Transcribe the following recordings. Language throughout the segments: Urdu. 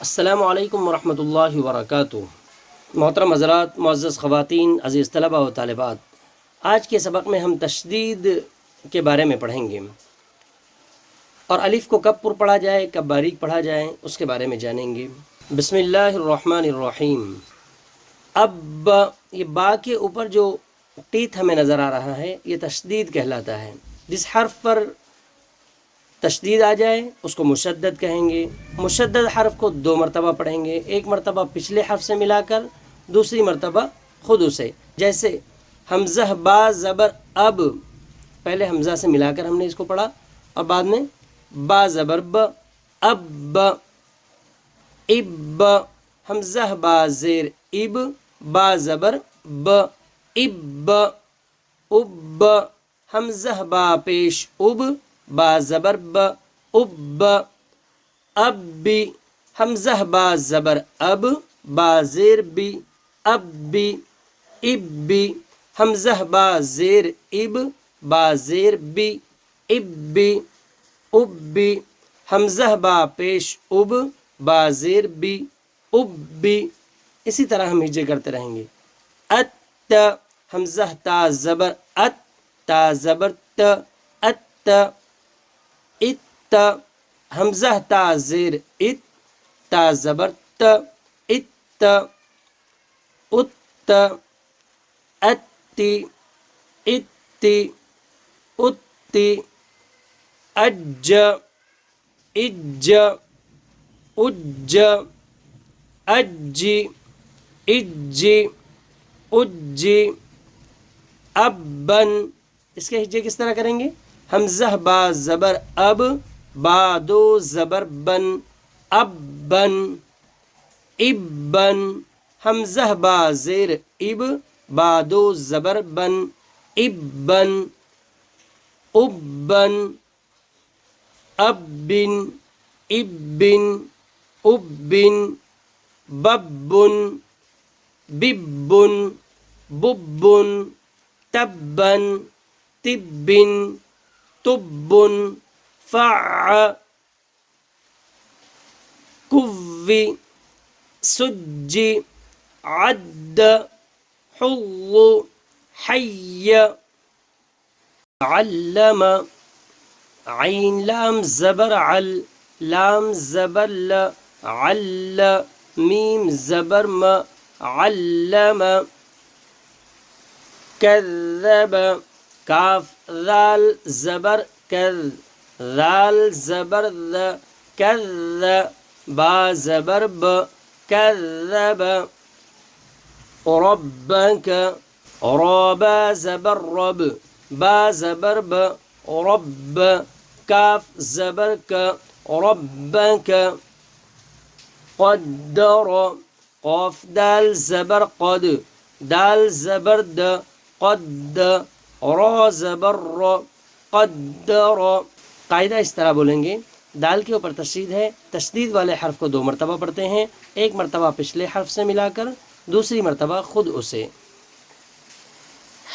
السلام علیکم ورحمۃ اللہ وبرکاتہ۔ محترم حضرات، معزز خواتین، عزیز طلباء و طالبات، آج کے سبق میں ہم تشدید کے بارے میں پڑھیں گے اور الف کو کب پر پڑھا جائے، کب باریک پڑھا جائے، اس کے بارے میں جانیں گے۔ بسم اللہ الرحمن الرحیم۔ اب یہ با کے اوپر جو ٹیتھ ہمیں نظر آ رہا ہے یہ تشدید کہلاتا ہے۔ جس حرف پر تشدید آ جائے اس کو مشدد کہیں گے۔ مشدد حرف کو 2 مرتبہ پڑھیں گے، ایک مرتبہ پچھلے حرف سے ملا کر، دوسری مرتبہ خود اسے۔ جیسے حمزہ با زبر اب، پہلے حمزہ سے ملا کر ہم نے اس کو پڑھا اور بعد میں با زبر ب، اب اب، حمزہ با زیر اب، با زبر ب، اب اب، حمزہ با پیش اب، با زبر ب، اب اب، حمزہ با زبر اب، با زیر بی، اب اب، حمزہ با زیر اب، با زیر بی، اب اب، حمزہ با پیش اب، با زیر بی، اب۔ اسی طرح ہم ہجے کرتے رہیں گے۔ ات، حمزہ تا زبر ات، تا زبر ت، ات، ات، حمزہ تا زیر ات، تا زبر ت، ات، ات، اتی، اتی، اتی، اج، اج، اج، اجی، اجی، اجی، ابن۔ اس کے ہجے کس طرح کریں گے؟ حمزہ با زبر اب، با دو زبر بن، ابن، ابن، حمزہ با زیر اب، با دو زبر بن، ابن، ابن، ابن، ابن، ابن، ببن، ببن، ببن، تبن، تبن، تبن، فع، کوی، سجی، عد، حظ، حی، علم، عین لام زبر عل، لام زبر ل، عل، میم زبر م، علم، کذب، کاف ذال زبر کذ، ذال زبر ذ، کذ، با زبر ب، کذب، ربک، ربا زبر رب، با زبر ب، رب، کاف زبر ک، ربک، قدر، قاف دال زبر قد، دال زبر د، قد، را زبر ر، قدر۔ قاعدہ اس طرح بولیں گے۔ دال کے اوپر تشدید ہے، تشدید والے حرف کو 2 مرتبہ پڑھتے ہیں، ایک مرتبہ پچھلے حرف سے ملا کر، دوسری مرتبہ خود اسے۔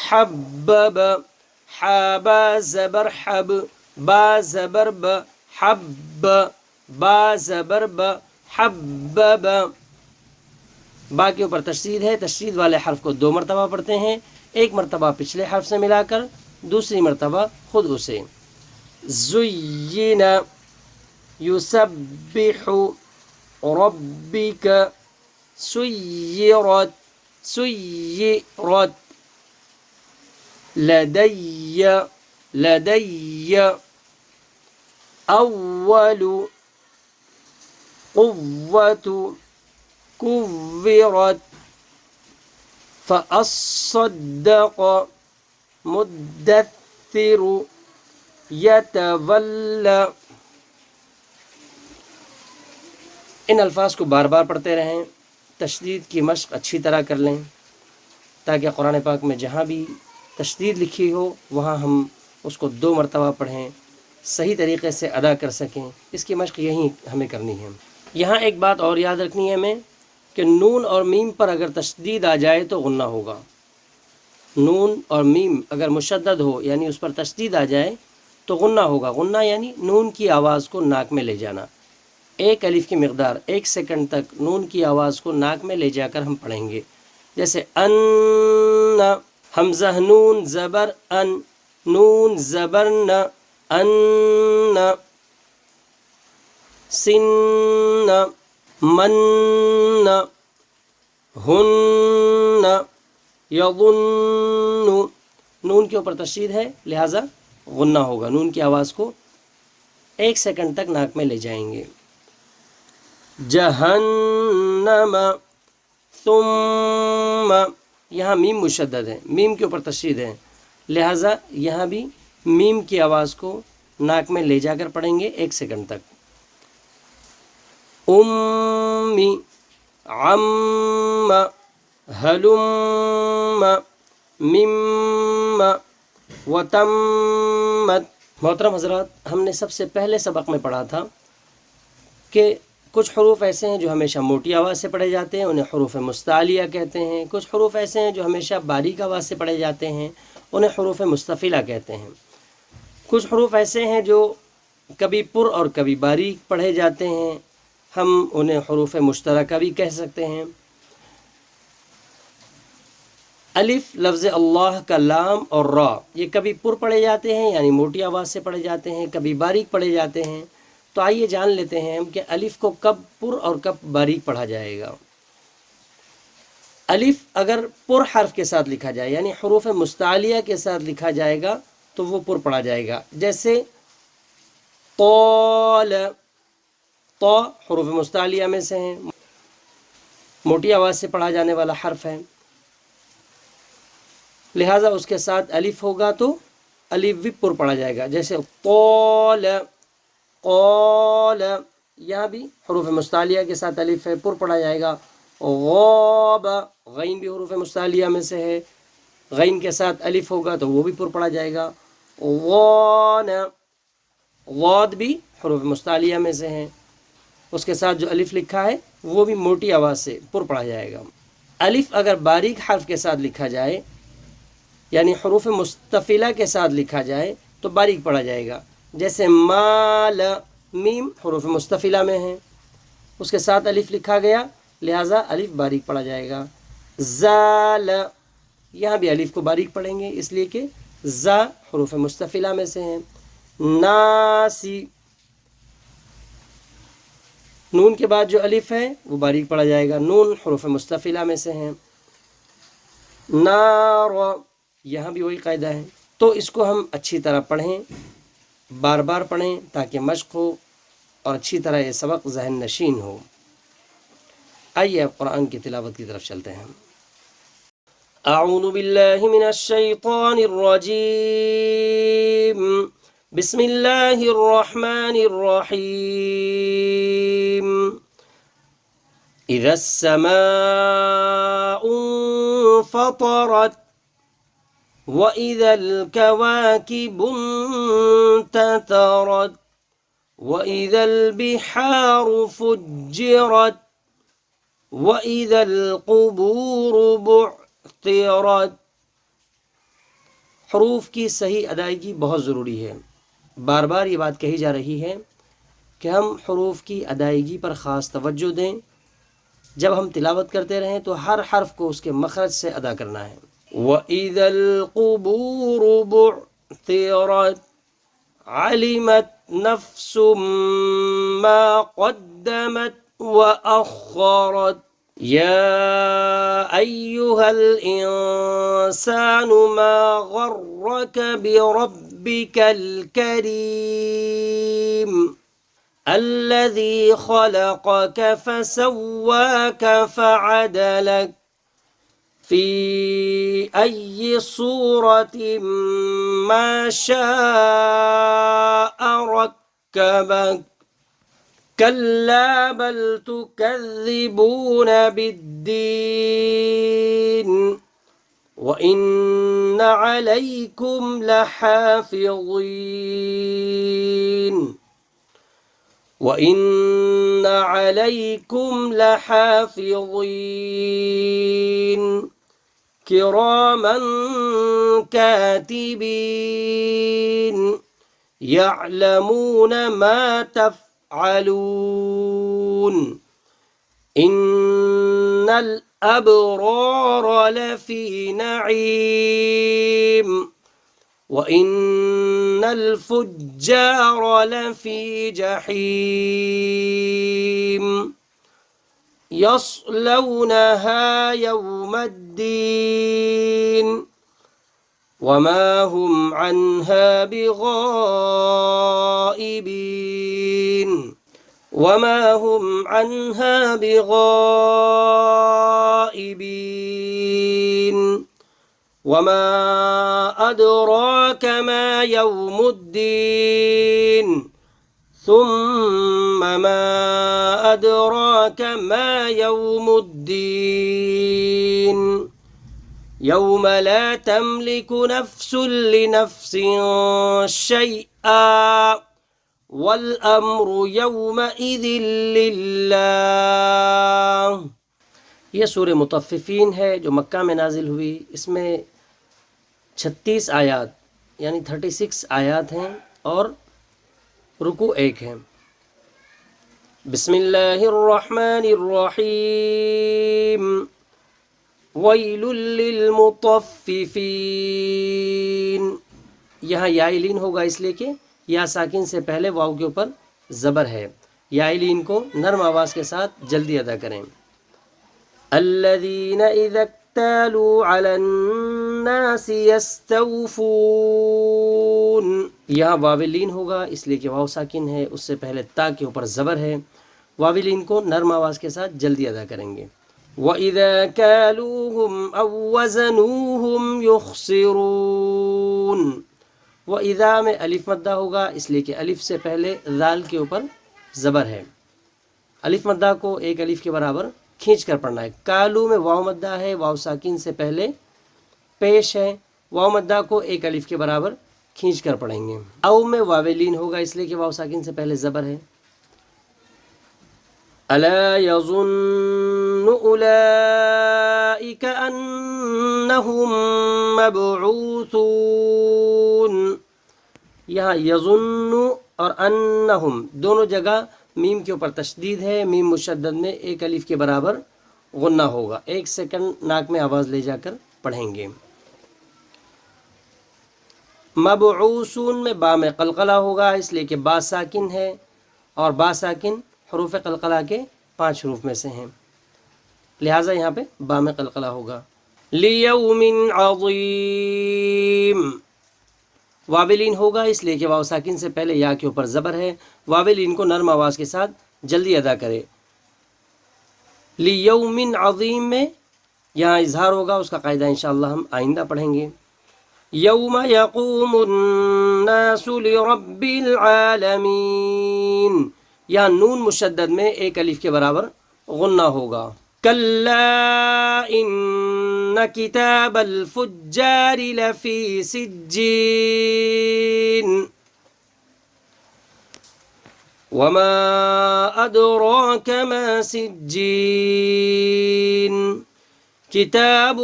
حبب، حابا زبر حب، با زبر ب، حب، با زبر ب، حبب۔ با کے اوپر تشدید ہے، تشدید والے حرف کو 2 مرتبہ پڑھتے ہیں، ایک مرتبہ پچھلے حرف سے ملا کر، دوسری مرتبہ خود اسے۔ زین، یسبح، ربک، سیرت، سیرت، لدی، لدی، اول، قوت، کورت، فاصدق، مدثر، یتولی۔ ان الفاظ کو بار بار پڑھتے رہیں، تشدید کی مشق اچھی طرح کر لیں تاکہ قرآن پاک میں جہاں بھی تشدید لکھی ہو وہاں ہم اس کو 2 مرتبہ پڑھیں، صحیح طریقے سے ادا کر سکیں۔ اس کی مشق یہی ہمیں کرنی ہے۔ یہاں ایک بات اور یاد رکھنی ہے ہمیں کہ نون اور میم پر اگر تشدید آ جائے تو غنہ ہوگا۔ نون اور میم اگر مشدد ہو یعنی اس پر تشدید آ جائے تو غنہ ہوگا۔ غنہ یعنی نون کی آواز کو ناک میں لے جانا۔ ایک الف کی مقدار 1 سیکنڈ تک نون کی آواز کو ناک میں لے جا کر ہم پڑھیں گے. جیسے ان، حمزہ نون زبر ان، نون زبر ن، ان، سن، من، ہن، یظن. نون کے اوپر تشدید ہے لہٰذا غنہ ہوگا. نون کی آواز کو 1 سیکنڈ تک ناک میں لے جائیں گے. جہنم، ثم، یہاں میم مشدد ہے، میم کے اوپر تشدید ہے لہٰذا یہاں بھی میم کی آواز کو ناک میں لے جا کر پڑھیں گے 1 سیکنڈ تک. امی، عم، ہلم، مم، وتمت. محترم حضرات، ہم نے سب سے پہلے سبق میں پڑھا تھا کہ کچھ حروف ایسے ہیں جو ہمیشہ موٹی آواز سے پڑھے جاتے ہیں، انہیں حروف مستعلیہ کہتے ہیں. کچھ حروف ایسے ہیں جو ہمیشہ باریک آواز سے پڑھے جاتے ہیں، انہیں حروف مستفلہ کہتے ہیں. کچھ حروف ایسے ہیں جو کبھی پر اور کبھی باریک پڑھے جاتے ہیں، ہم انہیں حروف مشترکہ بھی کہہ سکتے ہیں. الف لفظ اللہ کا لام اور را یہ کبھی پر پڑھے جاتے ہیں یعنی موٹی آواز سے پڑھے جاتے ہیں، کبھی باریک پڑھے جاتے ہیں. تو آئیے جان لیتے ہیں کہ الف کو کب پر اور کب باریک پڑھا جائے گا. الف اگر پر حرف کے ساتھ لکھا جائے یعنی حروف مستعلیہ کے ساتھ لکھا جائے گا تو وہ پر پڑھا جائے گا. جیسے طال، تو حروف مستعلیہ میں سے ہیں، موٹی آواز سے پڑھا جانے والا حرف ہے لہٰذا اس کے ساتھ الف ہوگا تو الف بھی پر پڑھا جائے گا. جیسے طال، قال، یہاں بھی حروف مستعلیہ کے ساتھ الف ہے، پر پڑھا جائے گا. غاب، غین بھی حروف مستعلیہ میں سے ہے، غین کے ساتھ الف ہوگا تو وہ بھی پر پڑھا جائے گا. غان، غاد بھی حروف مستعلیہ میں سے ہیں، اس کے ساتھ جو الف لکھا ہے وہ بھی موٹی آواز سے پر پڑھا جائے گا. الف اگر باریک حرف کے ساتھ لکھا جائے یعنی حروف مستفلہ کے ساتھ لکھا جائے تو باریک پڑھا جائے گا. جیسے مال، میم حروف مستفلہ میں ہیں، اس کے ساتھ الف لکھا گیا لہٰذا الف باریک پڑھا جائے گا. زال، یہاں بھی الف کو باریک پڑھیں گے اس لیے کہ زا حروف مستفلہ میں سے ہیں. ناسی، نون کے بعد جو الف ہے وہ باریک پڑھا جائے گا، نون حروف مستفلہ میں سے ہیں. نار، یہاں بھی وہی قاعدہ ہے. تو اس کو ہم اچھی طرح پڑھیں، بار بار پڑھیں تاکہ مشق ہو اور اچھی طرح یہ سبق ذہن نشین ہو. آئیے اب قرآن کی تلاوت کی طرف چلتے ہیں. اعوذ باللہ من الشیطان الرجیم، بسم اللہ الرحمن الرحیم. اذا السماء انفطرت وَإِذَا الْكَوَاكِبُ انتَثَرَتْ وَإِذَا الْبِحَارُ فُجِّرَتْ وَإِذَا الْقُبُورُ بُعْثِرَتْ. حروف کی صحیح ادائیگی بہت ضروری ہے. بار بار یہ بات کہی جا رہی ہے کہ ہم حروف کی ادائیگی پر خاص توجہ دیں. جب ہم تلاوت کرتے رہیں تو ہر حرف کو اس کے مخرج سے ادا کرنا ہے. وَإِذَا الْقُبُورُ بُعْثِرَتْ عَلِمَتْ نَفْسٌ مَّا قَدَّمَتْ وَأَخَّرَتْ. يَا أَيُّهَا الْإِنسَانُ مَا غَرَّكَ بِرَبِّكَ الْكَرِيمِ الَّذِي خَلَقَكَ فَسَوَّاكَ فَعَدَلَكَ فِي أَيِّ صُورَةٍ مَّا شَاءَ رَكَّبَكَ. كَلَّا بَلْ تُكَذِّبُونَ بِالدِّينِ وَإِنَّ عَلَيْكُمْ لَحَافِظِينَ وَإِنَّ عَلَيْكُمْ لَحَافِظِينَ كِرَامًا كَاتِبِينَ يَعْلَمُونَ مَا تَفْعَلُونَ يفعلون إن الأبرار لفي نعيم وإن الفجار لفي جحيم يصلونها يوم الدين وما هم عنها بغائبين وما هم عنها بغائبين وما أدراك ما يوم الدين ثم ما أدراك ما يوم الدين يوم لا تملك نفس لنفس شيئا والأمر يومئذ لله. یہ سورہ مطففین ہے جو مکہ میں نازل ہوئی. اس میں 36 آیات یعنی 36 آیات ہیں اور رکوع 1 ہے. بسم اللہ الرحمن الرحیم ویل للمطففین. یہاں یائلین ہوگا اس لیے کہ یا ساکن سے پہلے واو کے اوپر زبر ہے. یائلین کو نرم آواز کے ساتھ جلدی ادا کریں. الذین اذا اکتالوا علی الناس یستوفون. یہاں واولین ہوگا اس لیے کہ واو ساکن ہے, اس سے پہلے تا کے اوپر زبر ہے. واولین کو نرم آواز کے ساتھ جلدی ادا کریں گے. وَإِذَا كَالُوهُمْ أَوْ وَزَنُوهُمْ يُخْسِرُونَ. وَإِذَا میں الف مدہ ہوگا اس لیے کہ الف سے پہلے ذال کے اوپر زبر ہے. الف مدہ کو ایک الف کے برابر کھینچ کر پڑھنا ہے. کالو میں واو مدہ ہے, واو ساکن سے پہلے پیش ہے. واو مدہ کو ایک الف کے برابر کھینچ کر پڑھیں گے. او میں واولین ہوگا اس لیے کہ واو ساکن سے پہلے زبر ہے. الا یظن اولئک انہم مبعوثون. یہاں یظن اور انہم دونوں جگہ میم کے اوپر تشدید ہے. میم مشدد میں ایک الف کے برابر غنہ ہوگا. 1 سیکنڈ ناک میں آواز لے جا کر پڑھیں گے. مبعوثون میں با میں قلقلہ ہوگا اس لیے کہ با ساکن ہے اور با ساکن حروف قلقلہ کے 5 حروف میں سے ہیں, لہٰذا یہاں پہ با میں قلقلہ ہوگا. لیوم عظیم. واولین ہوگا اس لیے کہ واو ساکن سے پہلے یا کے اوپر زبر ہے. واولین کو نرم آواز کے ساتھ جلدی ادا کرے. لیوم عظیم میں یہاں اظہار ہوگا, اس کا قاعدہ انشاءاللہ ہم آئندہ پڑھیں گے. یوم یقوم الناس لرب العالمین. یہاں نون مشدد میں ایک الف کے برابر غنہ ہوگا. کلا ان کتاب الفجار لفی سجین وما ادراک ما سجین کتاب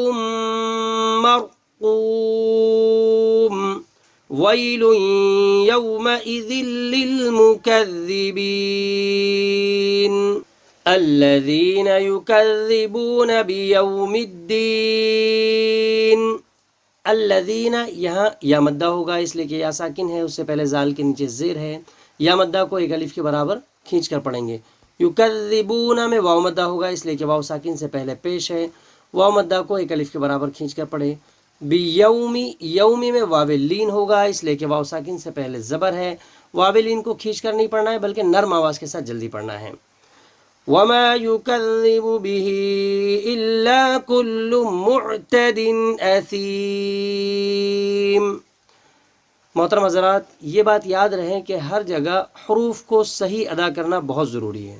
مرقوم ویل یومئذ للمکذبین الذین یکذبون بیوم الدین. الذین یہاں یا مدہ ہوگا اس لیے کہ یا ساکن ہے, اس سے پہلے زال کے نیچے زیر ہے. یا مدہ کو ایک الف کے برابر کھینچ کر پڑھیں گے. یکذبون میں واو مدہ ہوگا اس لیے کہ واو ساکن سے پہلے پیش ہے. واو مدہ کو ایک الف کے برابر کھینچ کر پڑھے. بیومی یومی میں واولین ہوگا اس لیے کہ واو ساکن سے پہلے زبر ہے. واولین کو کھینچ کر نہیں پڑھنا ہے بلکہ نرم آواز کے ساتھ جلدی پڑھنا ہے. وما يكذب به إلا كل معتد أثيم. محترم حضرات, یہ بات یاد رہے کہ ہر جگہ حروف کو صحیح ادا کرنا بہت ضروری ہے.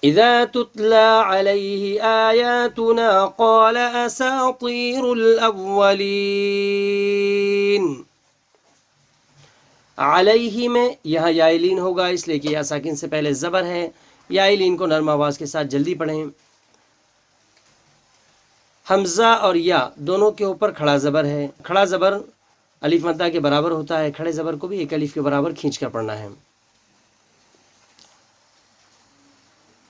اذا تتلى عليه آياتنا قال أساطير الأولين. علیہ میں یہاں یائلین ہوگا اس لیے کہ یا ساکن سے پہلے زبر ہے. یائلین کو نرم آواز کے ساتھ جلدی پڑھیں. حمزہ اور یا دونوں کے اوپر کھڑا زبر ہے. کھڑا زبر الف مدہ کے برابر ہوتا ہے. کھڑے زبر کو بھی ایک الف کے برابر کھینچ کر پڑھنا ہے.